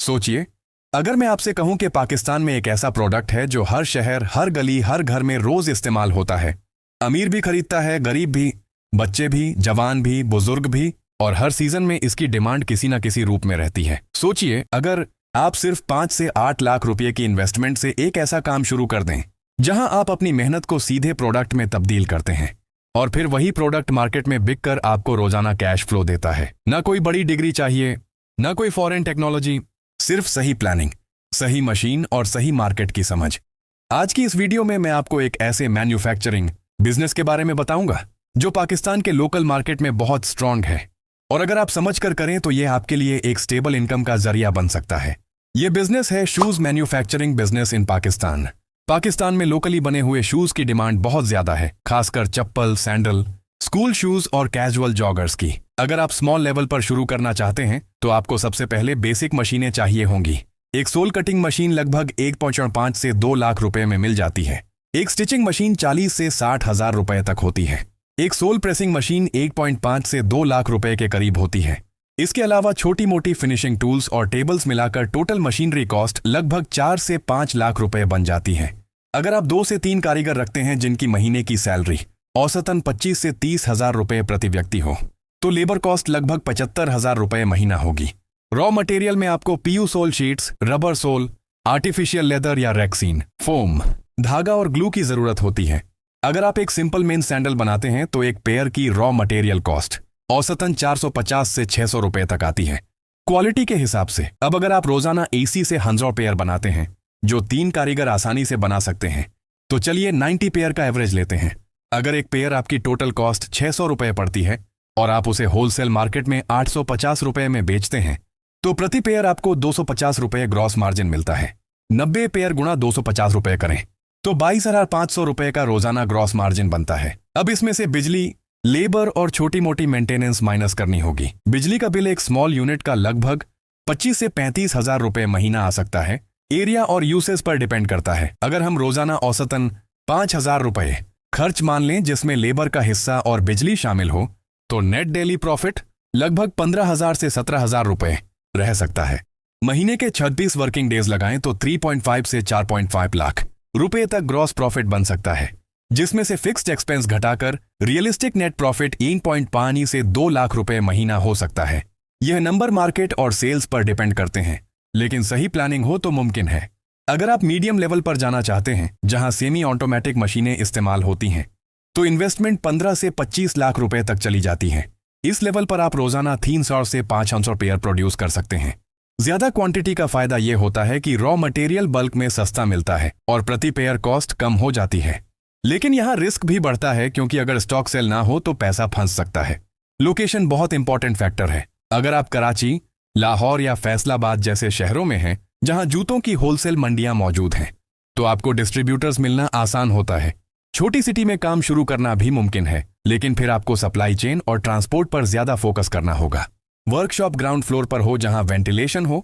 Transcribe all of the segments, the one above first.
सोचिए, अगर मैं आपसे कहूं कि पाकिस्तान में एक ऐसा प्रोडक्ट है जो हर शहर, हर गली, हर घर में रोज इस्तेमाल होता है। अमीर भी खरीदता है, गरीब भी, बच्चे भी, जवान भी, बुजुर्ग भी, और हर सीजन में इसकी डिमांड किसी न किसी रूप में रहती है। सोचिए, अगर आप सिर्फ 5 से 8 लाख रुपए की इन्वेस्टमेंट से एक ऐसा काम शुरू कर दें जहां आप अपनी मेहनत को सीधे प्रोडक्ट में तब्दील करते हैं और फिर वही प्रोडक्ट मार्केट में बिककर आपको रोजाना कैश फ्लो देता है। ना कोई बड़ी डिग्री चाहिए, ना कोई फॉरेन टेक्नोलॉजी, सिर्फ सही प्लानिंग, सही मशीन और सही मार्केट की समझ। आज की इस वीडियो में मैं आपको एक ऐसे मैन्युफैक्चरिंग बिजनेस के बारे में बताऊंगा जो पाकिस्तान के लोकल मार्केट में बहुत स्ट्रांग है, और अगर आप समझ कर करें तो यह आपके लिए एक स्टेबल इनकम का जरिया बन सकता है। यह बिजनेस है shoes manufacturing business in Pakistan. Pakistan में लोकली बने हुए शूज की डिमांड बहुत ज्यादा है, खासकर चप्पल, सैंडल, स्कूल शूज और कैजुअल जॉगर्स की। अगर आप स्मॉल लेवल पर शुरू करना चाहते हैं तो आपको सबसे पहले बेसिक मशीनें चाहिए होंगी। एक सोल कटिंग मशीन लगभग 1.5 से 2 लाख रुपए में मिल जाती है। एक स्टिचिंग मशीन 40 से 60 हजार रुपए तक होती है। एक सोल प्रेसिंग मशीन 1.5 से 2 लाख रुपए के करीब होती है। इसके अलावा छोटी मोटी फिनिशिंग टूल्स और टेबल्स मिलाकर टोटल मशीनरी कॉस्ट लगभग 4 से 5 लाख रुपए बन जाती है। अगर आप 2 से 3 कारीगर रखते हैं जिनकी महीने की सैलरी औसतन 25 से 30 हजार रुपए प्रति व्यक्ति हो, तो लेबर कॉस्ट लगभग 75 हजार रुपए महीना होगी। रॉ मटेरियल में आपको PU sole sheets, rubber sole, artificial leather या रेक्सीन, फोम, धागा और ग्लू की जरूरत होती है। अगर आप एक सिंपल मेन सैंडल बनाते हैं तो एक पेयर की रॉ मटेरियल कॉस्ट औसतन 450 से 600 रुपए तक आती है, क्वालिटी के हिसाब से। अब अगर आप रोजाना 80 से 100 पेयर बनाते हैं जो 3 कारीगर आसानी से बना सकते हैं, तो चलिए 90 पेयर का एवरेज लेते हैं। अगर एक पेयर आपकी टोटल कॉस्ट 600 रुपए पड़ती है और आप उसे होलसेल मार्केट में 850 रुपए में बेचते हैं, तो प्रति पेयर आपको 250 रुपए ग्रॉस मार्जिन मिलता है। 90 पेयर गुणा 250 रुपए करें तो 22,500 रुपए का रोजाना ग्रॉस मार्जिन बनता है। अब इसमें से बिजली, लेबर और छोटी मोटी मेंटेनेंस माइनस करनी होगी। बिजली का बिल एक स्मॉल यूनिट का लगभग 25 से 35 हजार रुपए महीना आ सकता है। एरिया और यूसेज पर डिपेंड करता है। अगर हम रोजाना औसतन 5,000 रुपए खर्च मान लें जिसमें लेबर का हिस्सा और बिजली शामिल हो, तो नेट डेली प्रॉफिट लगभग 15,000 से 17,000 रुपए रह सकता है। महीने के 26 वर्किंग डेज लगाएं तो 3.5 से 4.5 लाख रुपए तक ग्रॉस प्रॉफिट बन सकता है, जिसमें से फिक्स्ड एक्सपेंस घटाकर रियलिस्टिक नेट प्रॉफिट 1.5 से 2 लाख रुपए महीना हो सकता है। यह नंबर मार्केट और सेल्स पर डिपेंड करते हैं, लेकिन सही प्लानिंग हो तो मुमकिन है। अगर आप मीडियम लेवल पर जाना चाहते हैं जहां सेमी ऑटोमेटिक मशीनें इस्तेमाल होती हैं, तो इन्वेस्टमेंट 15 से 25 लाख रुपए तक चली जाती है। इस लेवल पर आप रोजाना 300 से 500 पेयर प्रोड्यूस कर सकते हैं। ज्यादा क्वांटिटी का फायदा यह होता है कि रॉ मटेरियल बल्क में सस्ता मिलता है और प्रति पेयर कॉस्ट कम हो जाती है। लेकिन यहाँ रिस्क भी बढ़ता है क्योंकि अगर स्टॉक सेल ना हो तो पैसा फंस सकता है। लोकेशन बहुत इंपॉर्टेंट फैक्टर है। अगर आप कराची, लाहौर या फैसलाबाद जैसे शहरों में हैं जहां जूतों की होलसेल मंडियां मौजूद हैं, तो आपको डिस्ट्रीब्यूटर्स मिलना आसान होता है। छोटी सिटी में काम शुरू करना भी मुमकिन है, लेकिन फिर आपको सप्लाई चेन और ट्रांसपोर्ट पर ज्यादा फोकस करना होगा। वर्कशॉप ग्राउंड फ्लोर पर हो जहां वेंटिलेशन हो,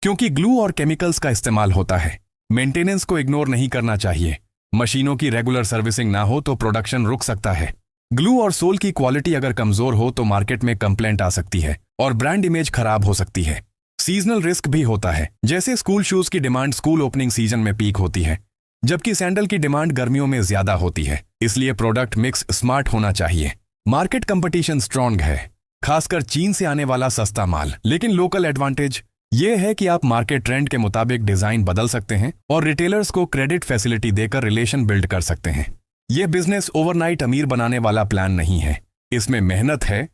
क्योंकि ग्लू और केमिकल्स का इस्तेमाल होता है। मेंटेनेंस को इग्नोर नहीं करना चाहिए। मशीनों की रेगुलर सर्विसिंग ना हो तो प्रोडक्शन रुक सकता है। ग्लू और सोल की क्वालिटी अगर कमजोर हो तो मार्केट में कंप्लेंट आ सकती है और ब्रांड इमेज खराब हो सकती है। सीजनल रिस्क भी होता है, जैसे स्कूल शूज की डिमांड स्कूल ओपनिंग सीजन में पीक होती है, जबकि सैंडल की डिमांड गर्मियों में ज्यादा होती है। इसलिए प्रोडक्ट मिक्स स्मार्ट होना चाहिए। मार्केट कंपटीशन स्ट्रांग है, खासकर चीन से आने वाला सस्ता माल, लेकिन लोकल एडवांटेज यह है कि आप मार्केट ट्रेंड के मुताबिक डिजाइन बदल सकते हैं और रिटेलर्स को क्रेडिट फैसिलिटी देकर रिलेशन बिल्ड कर सकते हैं। यह बिजनेस ओवरनाइट अमीर बनाने वाला प्लान नहीं है। इसमें मेहनत है,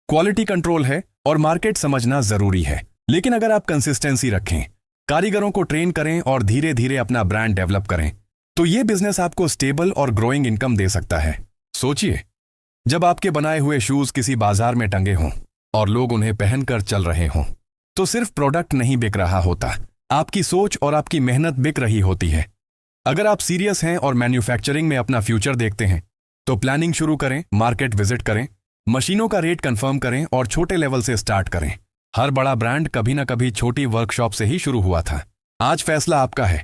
क्वालिटी कंट्रोल है और मार्केट समझना जरूरी है। लेकिन अगर आप कंसिस्टेंसी रखें, कारीगरों को ट्रेन करें और धीरे धीरे अपना ब्रांड डेवलप करें, तो यह बिजनेस आपको स्टेबल और ग्रोइंग इनकम दे सकता है। सोचिए, जब आपके बनाए हुए शूज किसी बाजार में टंगे हों और लोग उन्हें पहनकर चल रहे हों, तो सिर्फ प्रोडक्ट नहीं बिक रहा होता, आपकी सोच और आपकी मेहनत बिक रही होती है। अगर आप सीरियस हैं और मैन्युफैक्चरिंग में अपना फ्यूचर देखते हैं, तो प्लानिंग शुरू करें, मार्केट विजिट करें, मशीनों का रेट कंफर्म करें और छोटे लेवल से स्टार्ट करें। हर बड़ा ब्रांड कभी ना कभी छोटी वर्कशॉप से ही शुरू हुआ था। आज फैसला आपका है।